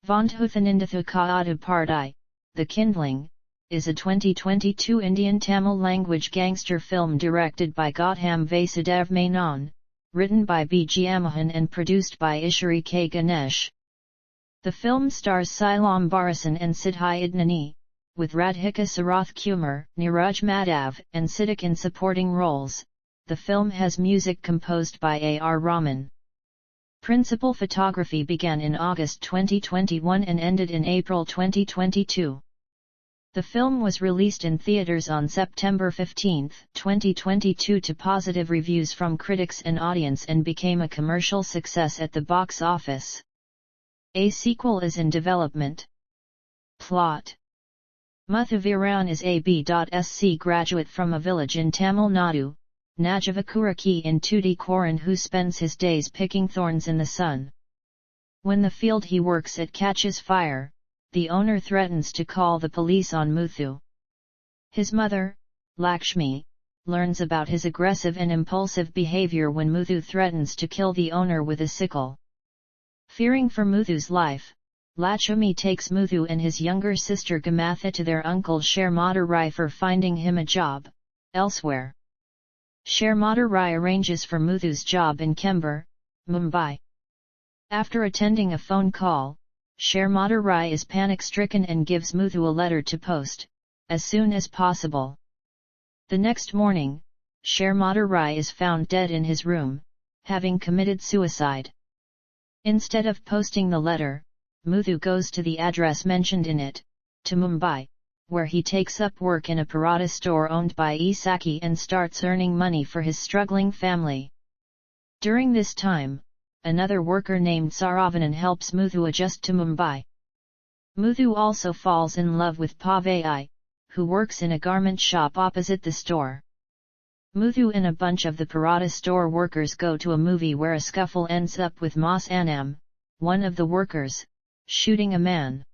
Vendhu Thanindhathu Kaadu Part The Kindling, is a 2022 Indian Tamil language gangster film directed by Gautham Vasudev Menon, written by B. Giamohan and produced by Ishari K. Ganesh. The film stars Silam Barasan and Siddhi Idnani, with Radhika Sarath Kumar, Neeraj Madhav and Siddiq in supporting roles. The film has music composed by A. R. Rahman. Principal photography began in August 2021 and ended in April 2022. The film was released in theaters on September 15, 2022 to positive reviews from critics and audience and became a commercial success at the box office. A sequel is in development. Plot: Muthuviran is a B.Sc graduate from a village in Tamil Nadu, Najavakuraki in Tuticorin, who spends his days picking thorns in the sun. When the field he works at catches fire, the owner threatens to call the police on Muthu. His mother, Lakshmi, learns about his aggressive and impulsive behavior when Muthu threatens to kill the owner with a sickle. Fearing for Muthu's life, Lakshmi takes Muthu and his younger sister Gamatha to their uncle Sharmata Rai for finding him a job elsewhere. Sharmata Rai arranges for Muthu's job in Chembur, Mumbai. After attending a phone call, Sharmata Rai is panic-stricken and gives Muthu a letter to post, as soon as possible. The next morning, Sharmata Rai is found dead in his room, having committed suicide. Instead of posting the letter, Muthu goes to the address mentioned in it, to Mumbai, where he takes up work in a paratha store owned by Isaki and starts earning money for his struggling family. During this time, another worker named Saravanan helps Muthu adjust to Mumbai. Muthu also falls in love with Pavai, who works in a garment shop opposite the store. Muthu and a bunch of the paratha store workers go to a movie where a scuffle ends up with Mas Anam, one of the workers, shooting a man.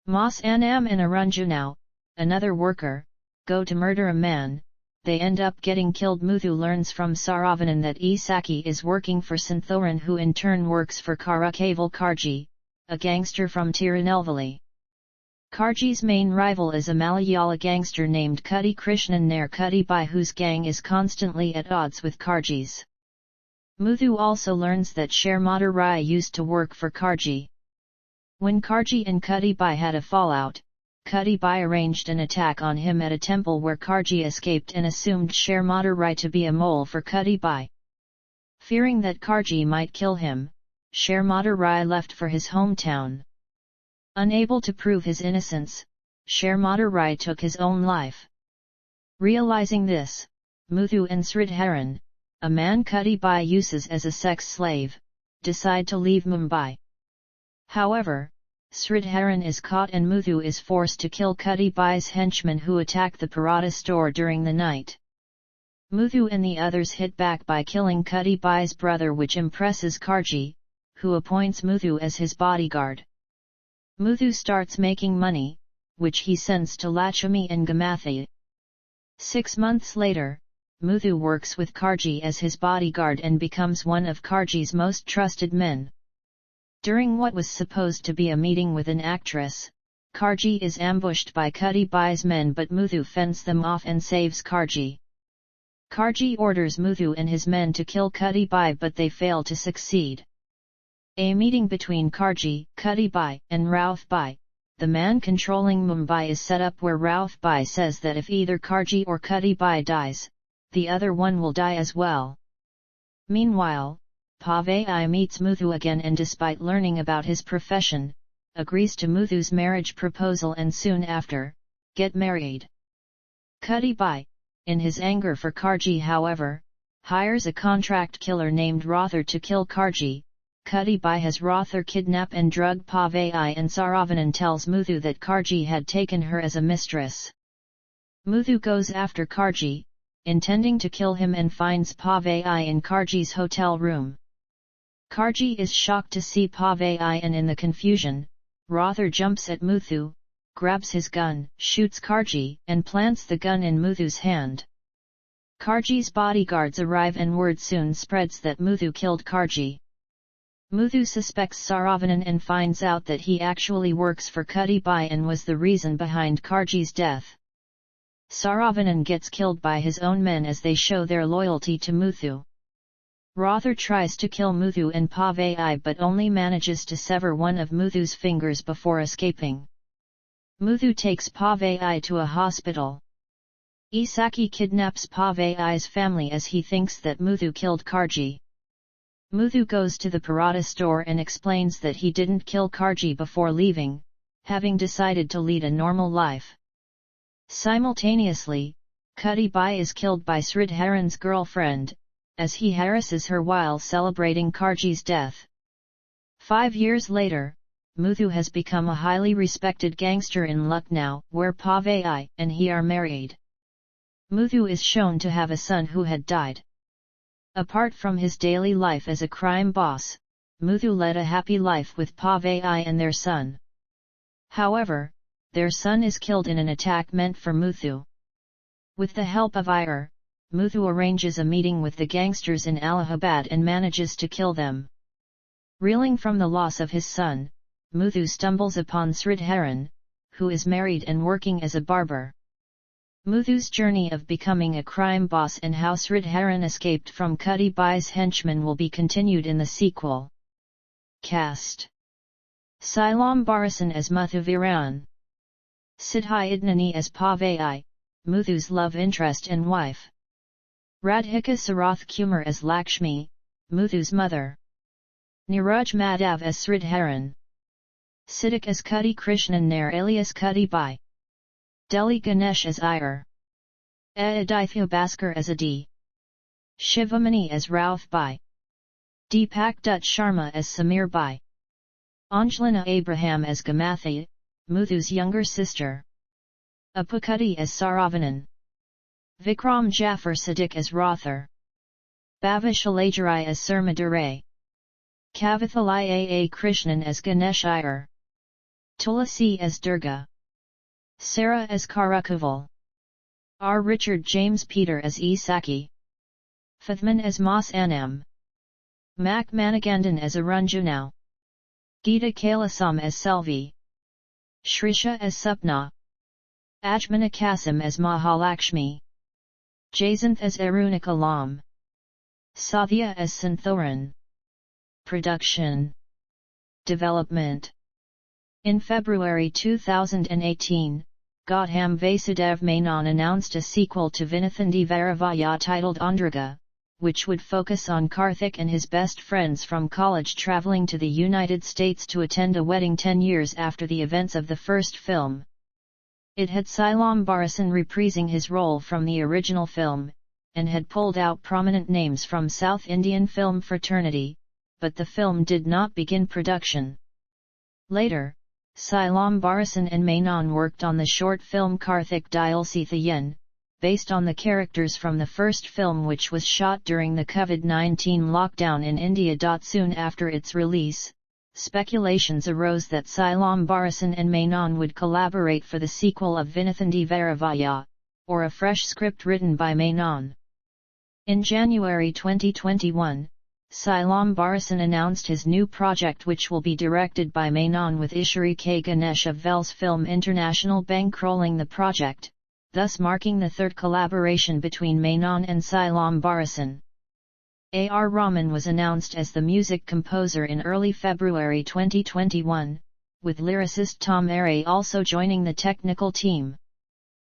Mas Anam and Arunjunau, another worker, go to murder a man. They end up getting killed. Muthu learns from Saravanan that Isaki is working for Santhoran, who in turn works for Karakaval Karji, a gangster from Tirunelveli. Karji's main rival is a Malayala gangster named Kudi Krishnan Nair Kudi Bai, whose gang is constantly at odds with Karji's. Muthu also learns that Sharmata Rai used to work for Karji. When Karji and Kudi Bai had a fallout, Kudi Bai arranged an attack on him at a temple where Karji escaped and assumed Sharmata Rai to be a mole for Kudi Bai. Fearing that Karji might kill him, Sharmata Rai left for his hometown. Unable to prove his innocence, Sharmata Rai took his own life. Realizing this, Muthu and Sridharan, a man Kudi Bai uses as a sex slave, decide to leave Mumbai. However, Sridharan is caught and Muthu is forced to kill Kudi Bai's henchmen who attack the paratha store during the night. Muthu and the others hit back by killing Kudi Bai's brother, which impresses Karji, who appoints Muthu as his bodyguard. Muthu starts making money, which he sends to Lakshmi and Gamatha. 6 months later, Muthu works with Karji as his bodyguard and becomes one of Karji's most trusted men. During what was supposed to be a meeting with an actress, Karji is ambushed by Kudi Bai's men, but Muthu fends them off and saves Karji. Karji orders Muthu and his men to kill Kudi Bai, but they fail to succeed. A meeting between Karji, Kudi Bai, and Rauf Bai, the man controlling Mumbai, is set up where Rauf Bai says that if either Karji or Kudi Bai dies, the other one will die as well. Meanwhile, Pavai meets Muthu again and, despite learning about his profession, agrees to Muthu's marriage proposal and soon after, get married. Kudi Bai, in his anger for Karji however, hires a contract killer named Rothar to kill Karji. Kudi Bai has Rothar kidnap and drug Pavai, and Saravanan tells Muthu that Karji had taken her as a mistress. Muthu goes after Karji, intending to kill him, and finds Pavai in Karji's hotel room. Karji is shocked to see Pavai, and in the confusion, Rothar jumps at Muthu, grabs his gun, shoots Karji, and plants the gun in Muthu's hand. Karji's bodyguards arrive and word soon spreads that Muthu killed Karji. Muthu suspects Saravanan and finds out that he actually works for Kutty-bai and was the reason behind Karji's death. Saravanan gets killed by his own men as they show their loyalty to Muthu. Rother tries to kill Muthu and Pavai but only manages to sever one of Muthu's fingers before escaping. Muthu takes Pavai to a hospital. Isaki kidnaps Pavai's family as he thinks that Muthu killed Karji. Muthu goes to the Parata store and explains that he didn't kill Karji before leaving, having decided to lead a normal life. Simultaneously, Kutty-bai is killed by Sridharan's girlfriend, as he harasses her while celebrating Karji's death. 5 years later, Muthu has become a highly respected gangster in Lucknow, where Pavai and he are married. Muthu is shown to have a son who had died. Apart from his daily life as a crime boss, Muthu led a happy life with Pavai and their son. However, their son is killed in an attack meant for Muthu. With the help of Iyer, Muthu arranges a meeting with the gangsters in Allahabad and manages to kill them. Reeling from the loss of his son, Muthu stumbles upon Sridharan, who is married and working as a barber. Muthu's journey of becoming a crime boss and how Sridharan escaped from Kutty-bai's henchmen will be continued in the sequel. Cast: Silam Barasan as Muthuviran, Siddhi Idnani as Pavai, Muthu's love interest and wife, Radhika Sarath Kumar as Lakshmi, Muthu's mother, Niraj Madhav as Sridharan, Siddiq as Kutty Krishnan Nair alias Kutty-bai, Delhi Ganesh as Iyer, Aditya Bhaskar as Adi, Shivamani as Rauf Bai, Deepak Dutt Sharma as Samir Bai, Anjalina Abraham as Gamathi, Muthu's younger sister, Apukutty as Saravanan, Vikram Jaffer Siddiq as Rother, Bhavishalajari as Surmadurai, Kavithalai A. Krishnan as Ganesh Iyer, Tulasi as Durga, Sarah as Karakuval, R. Richard James Peter as Isaki, Fathman as Mas Anam, Mak Manigandan as Arunjunau, Geeta Kailasam as Selvi, Shrisha as Supna, Ajmana Kasim as Mahalakshmi, Jacinth as Arunakalam, Sathya as Santhoran. Production. Development. In February 2018, Gautham Vasudev Menon announced a sequel to Vinathundi Varavaya titled Andraga, which would focus on Karthik and his best friends from college travelling to the United States to attend a wedding 10 years after the events of the first film. It had Silam Barasan reprising his role from the original film, and had pulled out prominent names from South Indian film fraternity, but the film did not begin production. Later, Silam Barasan and Menon worked on the short film Karthik Dialsithayan, based on the characters from the first film, which was shot during the COVID-19 lockdown in India. Soon after its release, speculations arose that Silam Barasan and Menon would collaborate for the sequel of Vinathundi Varavaya, or a fresh script written by Menon. In January 2021, Silam Barasan announced his new project, which will be directed by Menon, with Ishari K. Ganesh of Vels Film International bankrolling the project, thus marking the third collaboration between Menon and Silam Barasan. A.R. Rahman was announced as the music composer in early February 2021, with lyricist Tom Arey also joining the technical team.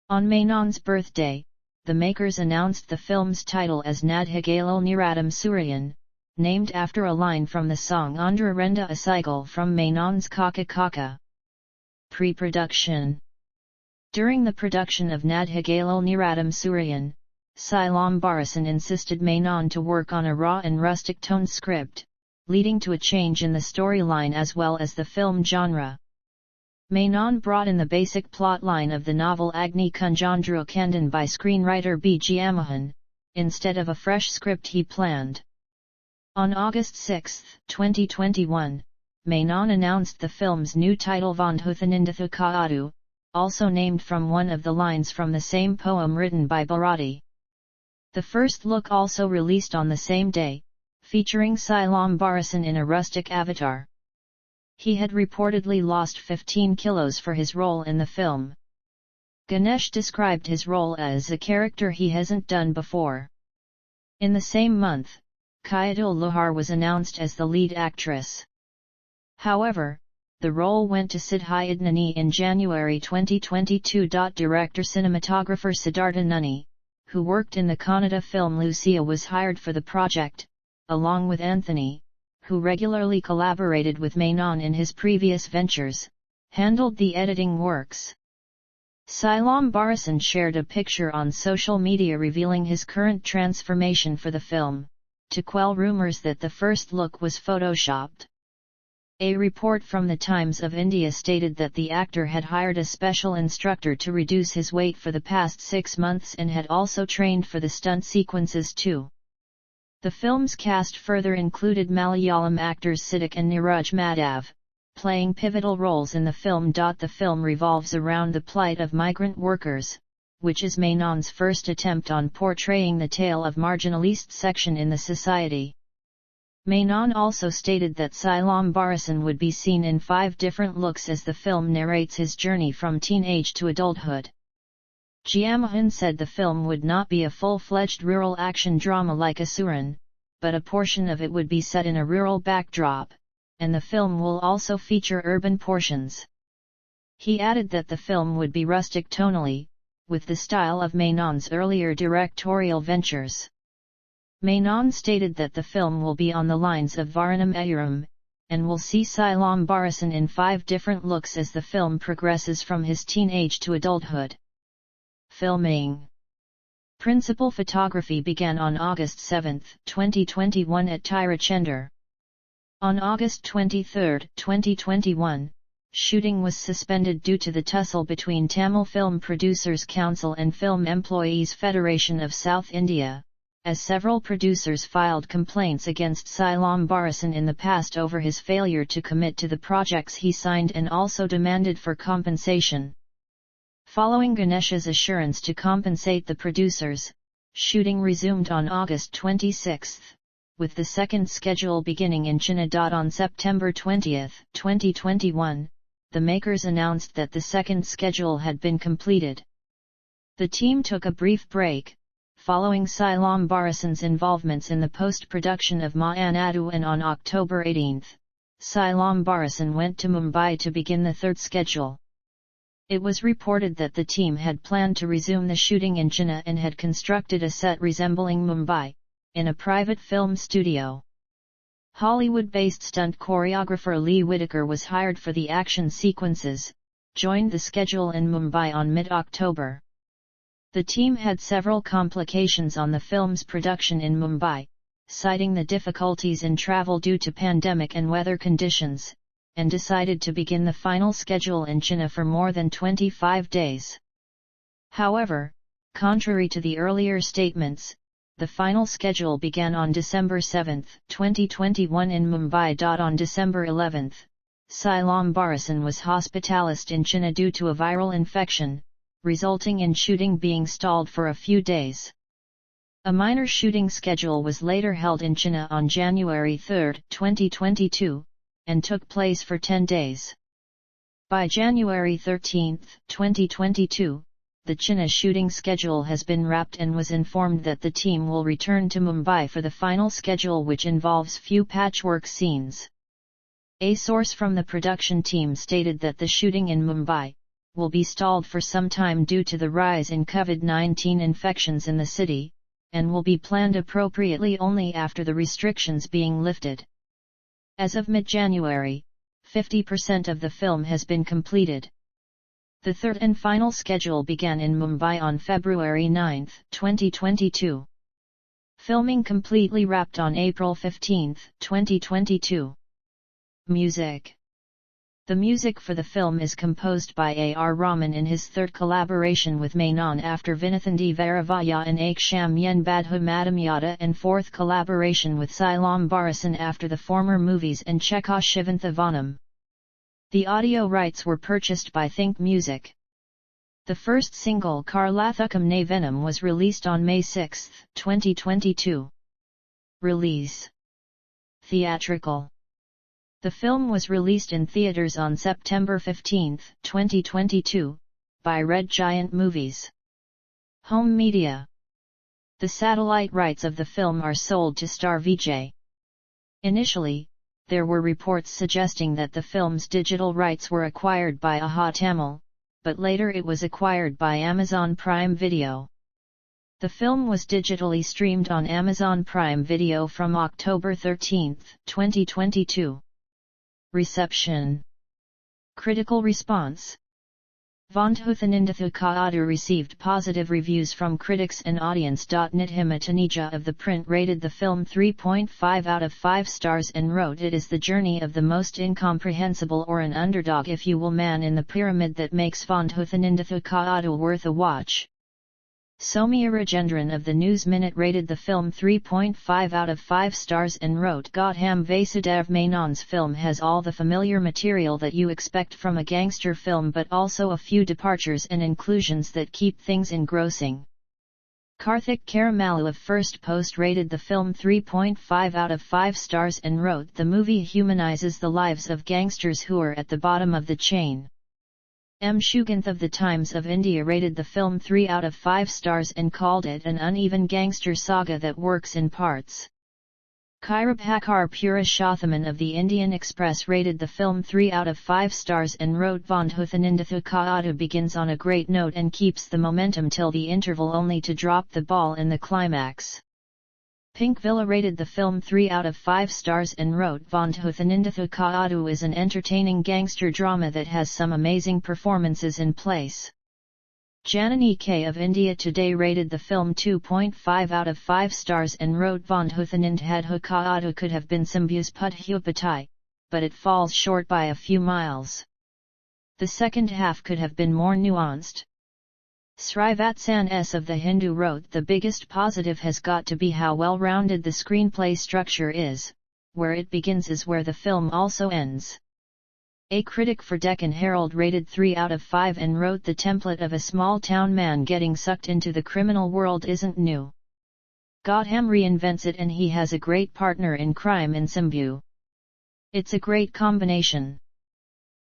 On Menon's birthday, the makers announced the film's title as Nadhigalal Niradam Suryan, named after a line from the song Andra Renda Asigal from Menon's Kaka Kaka. Pre-production. During the production of Nadhigalal Niradam Suryan, Silam Barasan insisted Menon to work on a raw and rustic tone script, leading to a change in the storyline as well as the film genre. Menon brought in the basic plotline of the novel Agni Kunjandru Kandan by screenwriter B. G. Amohan, instead of a fresh script he planned. On August 6, 2021, Menon announced the film's new title Vendhu Thanindhathu Kaadu, also named from one of the lines from the same poem written by Bharati. The first look also released on the same day, featuring Silam Barasan in a rustic avatar. He had reportedly lost 15 kilos for his role in the film. Ganesh described his role as a character he hasn't done before. In the same month, Kayadul Lohar was announced as the lead actress. However, the role went to Siddhi Idnani in January 2022. Director cinematographer Siddhartha Nunni, who worked in the Kannada film Lucia, was hired for the project, along with Anthony, who regularly collaborated with Menon in his previous ventures, handled the editing works. Silam Barasan shared a picture on social media revealing his current transformation for the film, to quell rumors that the first look was photoshopped. A report from the Times of India stated that the actor had hired a special instructor to reduce his weight for the past 6 months and had also trained for the stunt sequences too. The film's cast further included Malayalam actors Siddiq and Niraj Madhav, playing pivotal roles in the film. The film revolves around the plight of migrant workers, which is Menon's first attempt on portraying the tale of marginalized section in the society. Menon also stated that Silam Barasan would be seen in 5 different looks as the film narrates his journey from teenage to adulthood. Jaymohan said the film would not be a full-fledged rural action drama like Asuran, but a portion of it would be set in a rural backdrop, and the film will also feature urban portions. He added that the film would be rustic tonally, with the style of Menon's earlier directorial ventures. Menon stated that the film will be on the lines of Varanam Ayuram, and will see Silam Barasan in 5 different looks as the film progresses from his teenage to adulthood. Filming. Principal photography began on August 7, 2021 at Tirachendur. On August 23, 2021, shooting was suspended due to the tussle between Tamil Film Producers Council and Film Employees Federation of South India, as several producers filed complaints against Silam Barasan in the past over his failure to commit to the projects he signed and also demanded for compensation. Following Ganesh's assurance to compensate the producers, shooting resumed on August 26, with the second schedule beginning in Chennai. On September 20, 2021, the makers announced that the second schedule had been completed. The team took a brief break, following Silam Barasan's involvements in the post-production of Ma Anadu, and on October 18, Silam Barasan went to Mumbai to begin the third schedule. It was reported that the team had planned to resume the shooting in Chennai and had constructed a set resembling Mumbai, in a private film studio. Hollywood-based stunt choreographer Lee Whitaker was hired for the action sequences, joined the schedule in Mumbai on mid-October. The team had several complications on the film's production in Mumbai, citing the difficulties in travel due to pandemic and weather conditions, and decided to begin the final schedule in Chennai for more than 25 days. However, contrary to the earlier statements, the final schedule began on December 7, 2021 in Mumbai. On December 11, Silam Barasan was hospitalized in Chennai due to a viral infection, resulting in shooting being stalled for a few days. A minor shooting schedule was later held in Chennai on January 3, 2022, and took place for 10 days. By January 13, 2022, the Chennai shooting schedule has been wrapped and was informed that the team will return to Mumbai for the final schedule, which involves few patchwork scenes. A source from the production team stated that the shooting in Mumbai will be stalled for some time due to the rise in COVID-19 infections in the city, and will be planned appropriately only after the restrictions being lifted. As of mid-January, 50% of the film has been completed. The third and final schedule began in Mumbai on February 9, 2022. Filming completely wrapped on April 15, 2022. Music. The music for the film is composed by A.R. Rahman in his third collaboration with Menon after Vinathandi Varavaya and Aksham Yen Badhu Madamyada, and fourth collaboration with Silam Barasan after the former movies and Chekha Shivantha Vanam. The audio rights were purchased by Think Music. The first single Karlathukam Ne Venom was released on May 6, 2022. Release. Theatrical. The film was released in theaters on September 15, 2022, by Red Giant Movies. Home media. The satellite rights of the film are sold to Star Vijay. Initially, there were reports suggesting that the film's digital rights were acquired by Aha Tamil, but later it was acquired by Amazon Prime Video. The film was digitally streamed on Amazon Prime Video from October 13, 2022. Reception. Critical response. Vendhu Thanindhathu Kaadu received positive reviews from critics and audience. Nithima Taneja of The Print rated the film 3.5 out of 5 stars and wrote, "It is the journey of the most incomprehensible or an underdog if you will man in the pyramid that makes Vendhu Thanindhathu Kaadu worth a watch." Soumya Rajendran of the News Minute rated the film 3.5 out of 5 stars and wrote, "Gautham Vasudev Menon's film has all the familiar material that you expect from a gangster film, but also a few departures and inclusions that keep things engrossing." Karthik Karamalu of First Post rated the film 3.5 out of 5 stars and wrote, "The movie humanizes the lives of gangsters who are at the bottom of the chain." M. Shuganth of the Times of India rated the film 3 out of 5 stars and called it an uneven gangster saga that works in parts. Kirabhakar Purushothaman of the Indian Express rated the film 3 out of 5 stars and wrote, "Vendhu Thanindhathu Kaadu begins on a great note and keeps the momentum till the interval only to drop the ball in the climax." Pink Villa rated the film 3 out of 5 stars and wrote, "Vendhu Thanindhathu Kaadu is an entertaining gangster drama that has some amazing performances in place." Janani K of India Today rated the film 2.5 out of 5 stars and wrote, "Vendhu Thanindhathu Kaadu could have been Simbu's Puthupatai, but it falls short by a few miles. The second half could have been more nuanced." Srivatsan S of The Hindu wrote, "The biggest positive has got to be how well-rounded the screenplay structure is, where it begins is where the film also ends." A critic for Deccan Herald rated 3 out of 5 and wrote, "The template of a small-town man getting sucked into the criminal world isn't new. Gautham reinvents it and he has a great partner in crime in Simbu. It's a great combination."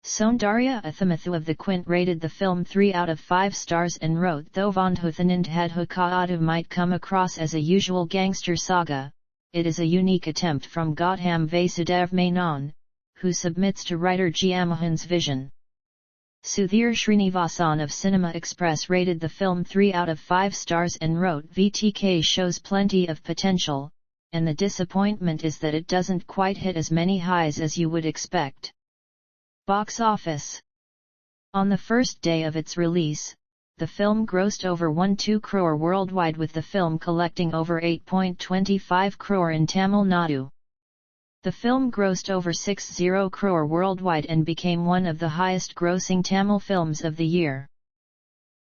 Soundarya Athamathu of The Quint rated the film 3 out of 5 stars and wrote, "Though Vendhu Thanindhathu Kaadu might come across as a usual gangster saga, it is a unique attempt from Gautham Vasudev Menon, who submits to writer Giamohan's vision." Sudhir Srinivasan of Cinema Express rated the film 3 out of 5 stars and wrote, "VTK shows plenty of potential, and the disappointment is that it doesn't quite hit as many highs as you would expect." Box office. On the first day of its release, the film grossed over 1.2 crore worldwide, with the film collecting over 8.25 crore in Tamil Nadu. The film grossed over 60 crore worldwide and became one of the highest-grossing Tamil films of the year.